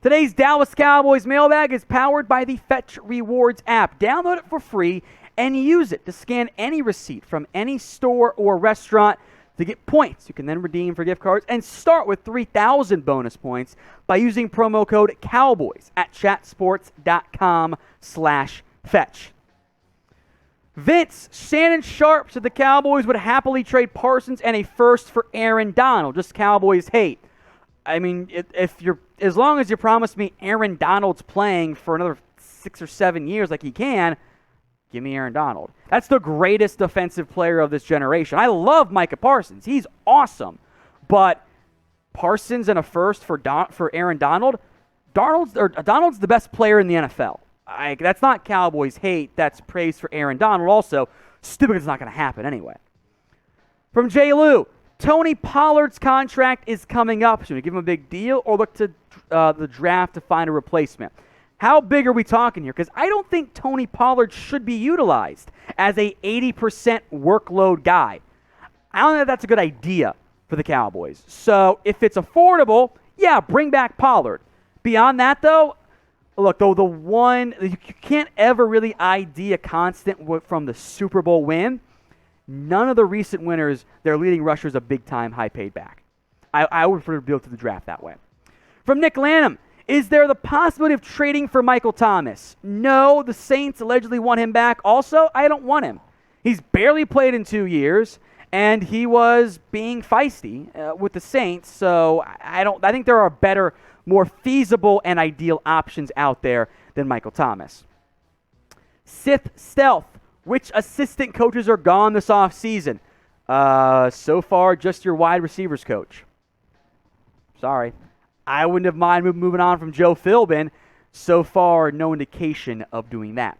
Today's Dallas Cowboys mailbag is powered by the Fetch Rewards app. Download it for free and use it to scan any receipt from any store or restaurant to get points you can then redeem for gift cards and start with 3,000 bonus points by using promo code COWBOYS at chatsports.com/fetch. Vince Shannon Sharp said the Cowboys would happily trade Parsons and a first for Aaron Donald. Just Cowboys hate. I mean, as long as you promise me Aaron Donald's playing for another 6 or 7 years like he can, give me Aaron Donald. That's the greatest defensive player of this generation. I love Micah Parsons. He's awesome. But Parsons and a first for Aaron Donald, Donald's the best player in the NFL. That's not Cowboys hate. That's praise for Aaron Donald also. Stupid, it's not going to happen anyway. From J. Lou, Tony Pollard's contract is coming up. Should we give him a big deal or look to the draft to find a replacement? How big are we talking here? Because I don't think Tony Pollard should be utilized as a 80% workload guy. I don't think that's a good idea for the Cowboys. So if it's affordable, yeah, bring back Pollard. Beyond that, though, look, you can't ever really ID a constant from the Super Bowl win. None of the recent winners, their leading rusher is a big-time, high-paid back. I would prefer to build to the draft that way. From Nick Lanham, is there the possibility of trading for Michael Thomas? No, the Saints allegedly want him back. Also, I don't want him. He's barely played in 2 years, and he was being feisty with the Saints, so I think there are better, more feasible and ideal options out there than Michael Thomas. Sith Stealth. Which assistant coaches are gone this offseason? So far, just your wide receivers coach. Sorry. I wouldn't have minded moving on from Joe Philbin. So far, no indication of doing that.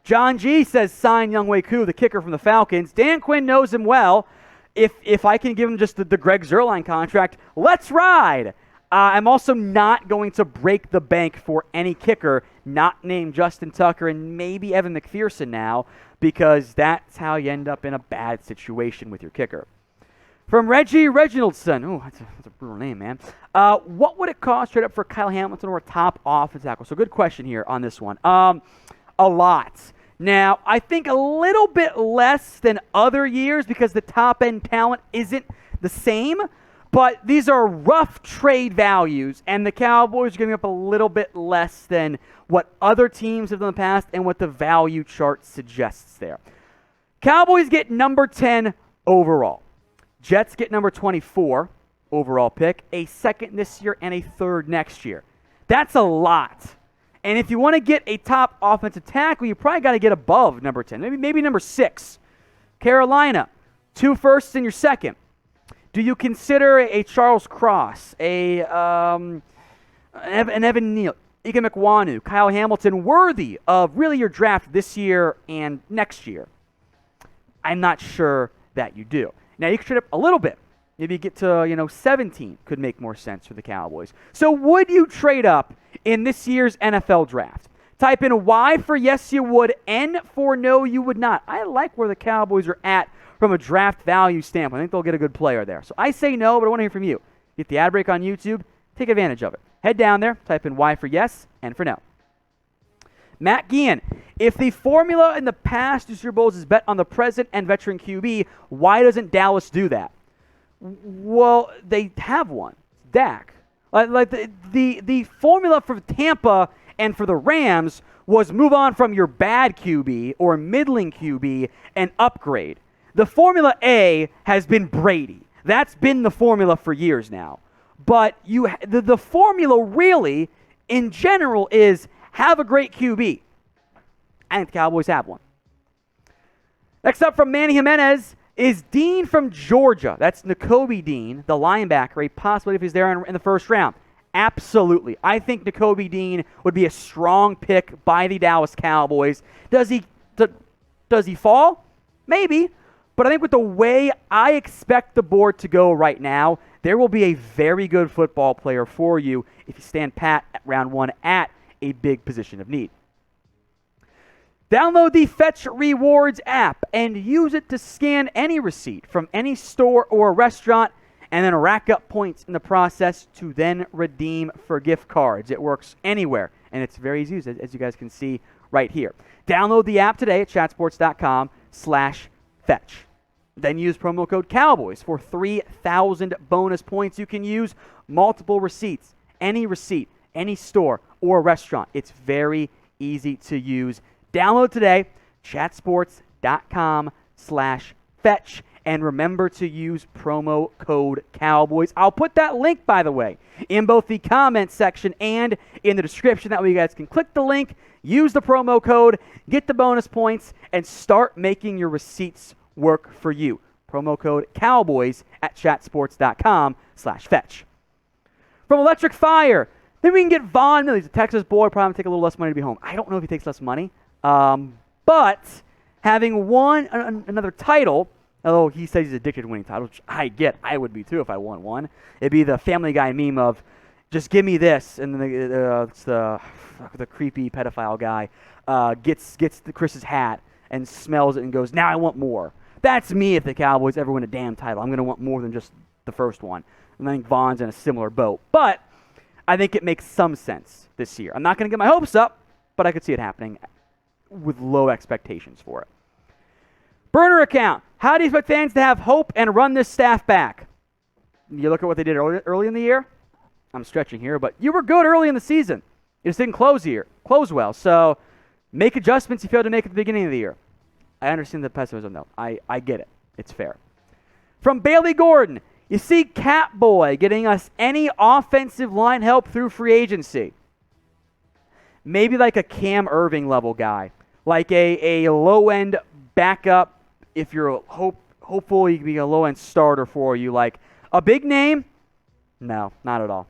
John G. says, sign Younghoe Koo, the kicker from the Falcons. Dan Quinn knows him well. If I can give him just the Greg Zuerlein contract, let's ride. I'm also not going to break the bank for any kicker not named Justin Tucker and maybe Evan McPherson now, because that's how you end up in a bad situation with your kicker. From Reggie Reginaldson. Oh, that's a brutal name, man. What would it cost straight up for Kyle Hamilton or a top offensive tackle? So good question here on this one. A lot. Now, I think a little bit less than other years because the top-end talent isn't the same. But these are rough trade values, and the Cowboys are giving up a little bit less than what other teams have done in the past and what the value chart suggests there. Cowboys get number 10 overall. Jets get number 24 overall pick, a second this year and a third next year. That's a lot. And if you want to get a top offensive tackle, you probably got to get above number 10, maybe number 6. Carolina, 2 firsts and your second. Do you consider a Charles Cross, an Evan Neal, Ike Mekwonu, Kyle Hamilton worthy of really your draft this year and next year? I'm not sure that you do. Now, you could trade up a little bit. Maybe you get to, 17 could make more sense for the Cowboys. So would you trade up in this year's NFL draft? Type in Y for yes, you would, N for no, you would not. I like where the Cowboys are at from a draft value standpoint. I think they'll get a good player there. So I say no, but I want to hear from you. Get the ad break on YouTube. Take advantage of it. Head down there, type in Y for yes, N for no. Matt Guillen, if the formula in the past two Super Bowls is bet on the present and veteran QB, why doesn't Dallas do that? Well, they have one. Dak. The formula for Tampa and for the Rams was move on from your bad QB or middling QB and upgrade. The Formula A has been Brady. That's been the formula for years now. But the formula really, in general, is have a great QB. I think the Cowboys have one. Next up from Manny Jimenez is Dean from Georgia. That's Nakobe Dean, the linebacker, a possibility if he's there in the first round. Absolutely. I think Nakobe Dean would be a strong pick by the Dallas Cowboys. Does he fall? Maybe. But I think with the way I expect the board to go right now, there will be a very good football player for you if you stand pat at round 1 at a big position of need. Download the Fetch Rewards app and use it to scan any receipt from any store or restaurant and then rack up points in the process to then redeem for gift cards. It works anywhere, and it's very easy, as you guys can see right here. Download the app today at chatsports.com/fetch. Then use promo code Cowboys for 3,000 bonus points. You can use multiple receipts, any store or restaurant. It's very easy to use. Download today, chatsports.com/fetch. And remember to use promo code Cowboys. I'll put that link, by the way, in both the comments section and in the description. That way you guys can click the link, use the promo code, get the bonus points, and start making your receipts work for you. Promo code Cowboys at chatsports.com/fetch. From Electric Fire, then we can get Von Miller. He's a Texas boy, probably take a little less money to be home. I don't know if he takes less money, but having won another title, although he says he's addicted to winning titles, which I get. I would be too if I won one. It'd be the Family Guy meme of, just give me this, and then it's the creepy pedophile guy gets Chris's hat and smells it and goes, now I want more. That's me if the Cowboys ever win a damn title. I'm going to want more than just the first one. And I think Von's in a similar boat. But I think it makes some sense this year. I'm not going to get my hopes up, but I could see it happening with low expectations for it. Burner account. How do you expect fans to have hope and run this staff back? You look at what they did early in the year. I'm stretching here, but you were good early in the season. You just didn't close well. So make adjustments you failed to make at the beginning of the year. I understand the pessimism, though. I get it. It's fair. From Bailey Gordon, you see Catboy getting us any offensive line help through free agency. Maybe like a Cam Irving level guy. Like a low-end backup. If you're hopeful he can be a low-end starter for you. Like a big name? No, not at all.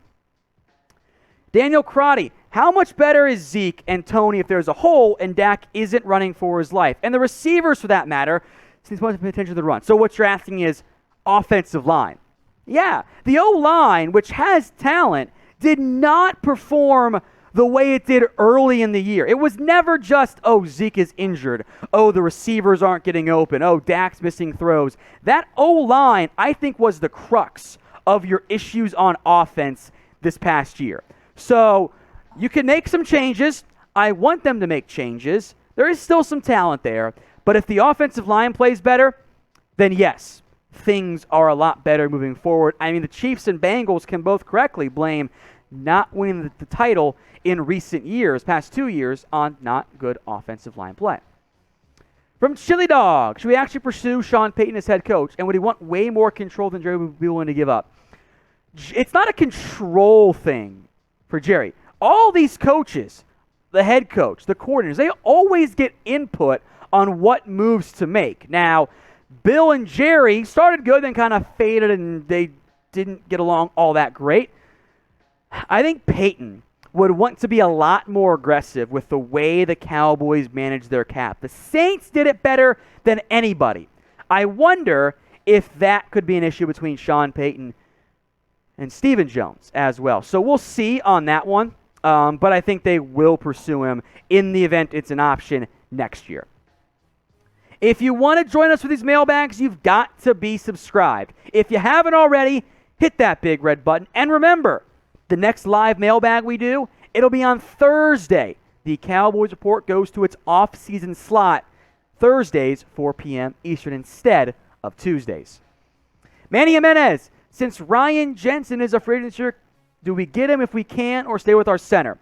Daniel Crotty, how much better is Zeke and Tony if there's a hole and Dak isn't running for his life? And the receivers, for that matter, since most of the potential of the run. So what you're asking is offensive line. Yeah, the O-line, which has talent, did not perform the way it did early in the year. It was never just, oh, Zeke is injured. Oh, the receivers aren't getting open. Oh, Dak's missing throws. That O-line, I think, was the crux of your issues on offense this past year. So you can make some changes. I want them to make changes. There is still some talent there. But if the offensive line plays better, then yes, things are a lot better moving forward. I mean, the Chiefs and Bengals can both correctly blame not winning the title in recent years, past 2 years, on not good offensive line play. From Chili Dog, should we actually pursue Sean Payton as head coach? And would he want way more control than Jerry would be willing to give up? It's not a control thing for Jerry. All these coaches, the head coach, the coordinators, they always get input on what moves to make. Now, Bill and Jerry started good, then kind of faded, and they didn't get along all that great. I think Payton would want to be a lot more aggressive with the way the Cowboys manage their cap. The Saints did it better than anybody. I wonder if that could be an issue between Sean Payton and Stephen Jones as well. So we'll see on that one, but I think they will pursue him in the event it's an option next year. If you want to join us for these mailbags, you've got to be subscribed. If you haven't already, hit that big red button. And remember, the next live mailbag we do, it'll be on Thursday. The Cowboys Report goes to its off-season slot Thursdays, 4 p.m. Eastern instead of Tuesdays. Manny Jimenez, since Ryan Jensen is a free agent this year, do we get him if we can or stay with our center?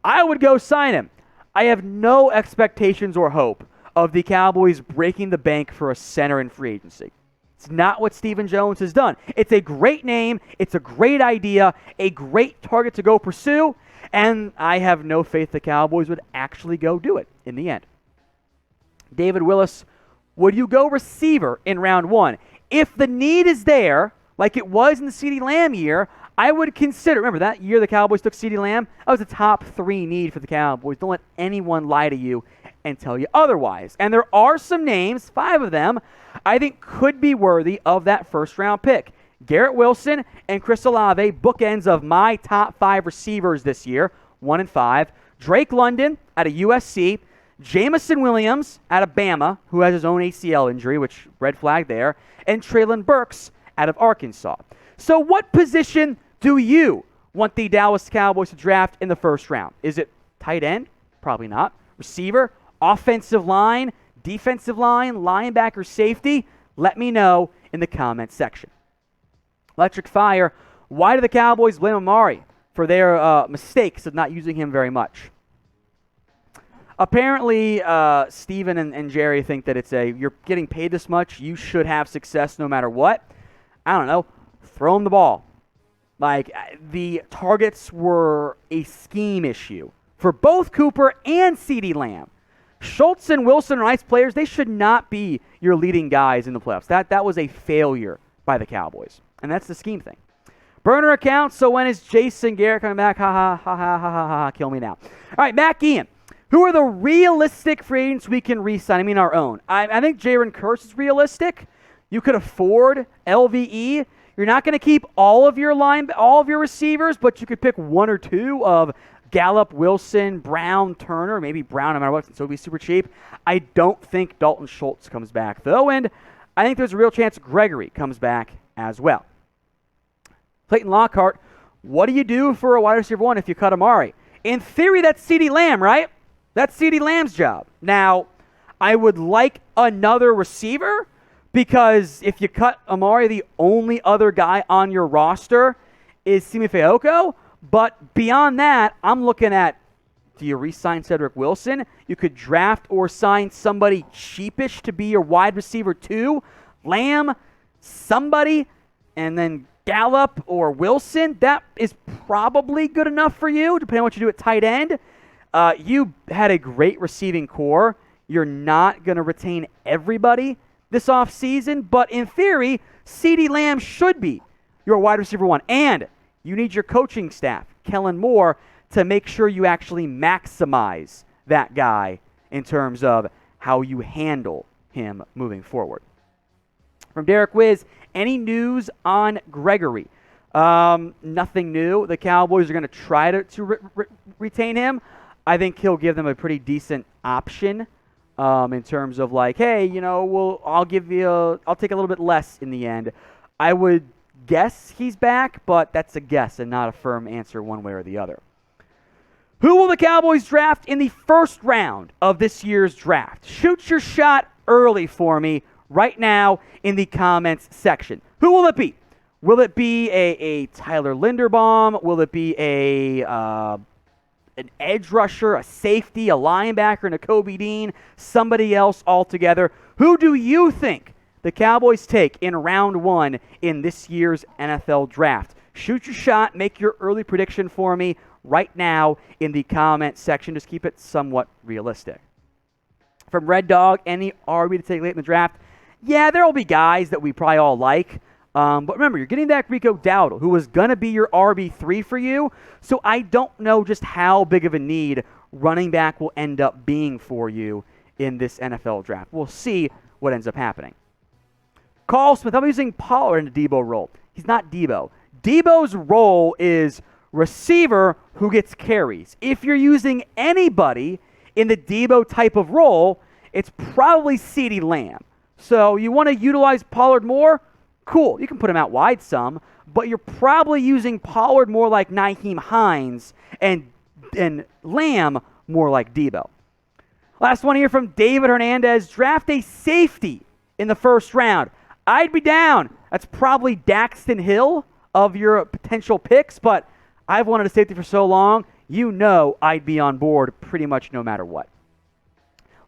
I would go sign him. I have no expectations or hope of the Cowboys breaking the bank for a center in free agency. It's not what Stephen Jones has done. It's a great name. It's a great idea, a great target to go pursue, and I have no faith the Cowboys would actually go do it in the end. David Willis, would you go receiver in round one? If the need is there, like it was in the CeeDee Lamb year, I would consider, remember that year the Cowboys took CeeDee Lamb? That was a top 3 need for the Cowboys. Don't let anyone lie to you and tell you otherwise. And there are some names, 5 of them, I think could be worthy of that first-round pick. Garrett Wilson and Chris Olave, bookends of my top 5 receivers this year, 1 and 5. Drake London out of USC. Jamison Williams out of Bama, who has his own ACL injury, which red flag there. And Treylon Burks out of Arkansas. So what position do you want the Dallas Cowboys to draft in the first round? Is it tight end? Probably not. Receiver? Offensive line? Defensive line? Linebacker? Safety? Let me know in the comments section. Electric Fire. Why do the Cowboys blame Amari for their mistakes of not using him very much? Apparently, Steven and Jerry think that you're getting paid this much, you should have success no matter what. I don't know. Throw him the ball. Like, the targets were a scheme issue for both Cooper and CeeDee Lamb. Schultz and Wilson are nice players. They should not be your leading guys in the playoffs. That was a failure by the Cowboys, and that's the scheme thing. Burner account, so when is Jason Garrett coming back? Ha, ha, ha, ha, ha, ha, ha, kill me now. All right, Matt Ian. Who are the realistic free agents we can re-sign? I mean our own. I think Jaron Kearse is realistic. You could afford LVE. You're not going to keep all of your receivers, but you could pick one or two of Gallup, Wilson, Brown, Turner, maybe Brown, no matter what, so it'll be super cheap. I don't think Dalton Schultz comes back, though, and I think there's a real chance Gregory comes back as well. Clayton Lockhart, what do you do for a wide receiver one if you cut Amari? In theory, that's CeeDee Lamb, right? That's CeeDee Lamb's job. Now, I would like another receiver, because if you cut Amari, the only other guy on your roster is Simi Fehoko. But beyond that, I'm looking at, do you re-sign Cedric Wilson? You could draft or sign somebody cheapish to be your wide receiver too. Lamb, somebody, and then Gallup or Wilson. That is probably good enough for you, depending on what you do at tight end. You had a great receiving core. You're not going to retain everybody this offseason, but in theory, CeeDee Lamb should be your wide receiver one. And you need your coaching staff, Kellen Moore, to make sure you actually maximize that guy in terms of how you handle him moving forward. From Derek Wiz, any news on Gregory? Nothing new. The Cowboys are going to try to retain him. I think he'll give them a pretty decent option. In terms of like, hey, I'll take a little bit less in the end. I would guess he's back, but that's a guess and not a firm answer one way or the other. Who will the Cowboys draft in the first round of this year's draft? Shoot your shot early for me right now in the comments section. Who will it be? Will it be a Tyler Linderbaum? Will it be an edge rusher, a safety, a linebacker, Nakobe Dean, somebody else altogether? Who do you think the Cowboys take in round one in this year's NFL draft? Shoot your shot. Make your early prediction for me right now in the comment section. Just keep it somewhat realistic. From Red Dog, any RB to take late in the draft? Yeah, there will be guys that we probably all like. But remember, you're getting back Rico Dowdle, who was going to be your RB3 for you. So I don't know just how big of a need running back will end up being for you in this NFL draft. We'll see what ends up happening. Carl Smith, I'm using Pollard in the Deebo role. He's not Deebo. Deebo's role is receiver who gets carries. If you're using anybody in the Deebo type of role, it's probably CeeDee Lamb. So you want to utilize Pollard more? Cool, you can put him out wide some, but you're probably using Pollard more like Nyheim Hines and Lamb more like Deebo. Last one here from David Hernandez. Draft a safety in the first round. I'd be down. That's probably Daxton Hill of your potential picks, but I've wanted a safety for so long, I'd be on board pretty much no matter what.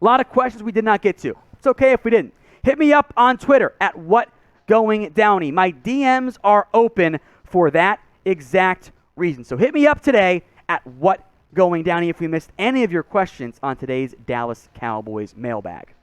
A lot of questions we did not get to. It's okay if we didn't. Hit me up on Twitter at WhatGoingDowney. My DMs are open for that exact reason. So hit me up today at WhatGoingDowney if we missed any of your questions on today's Dallas Cowboys mailbag.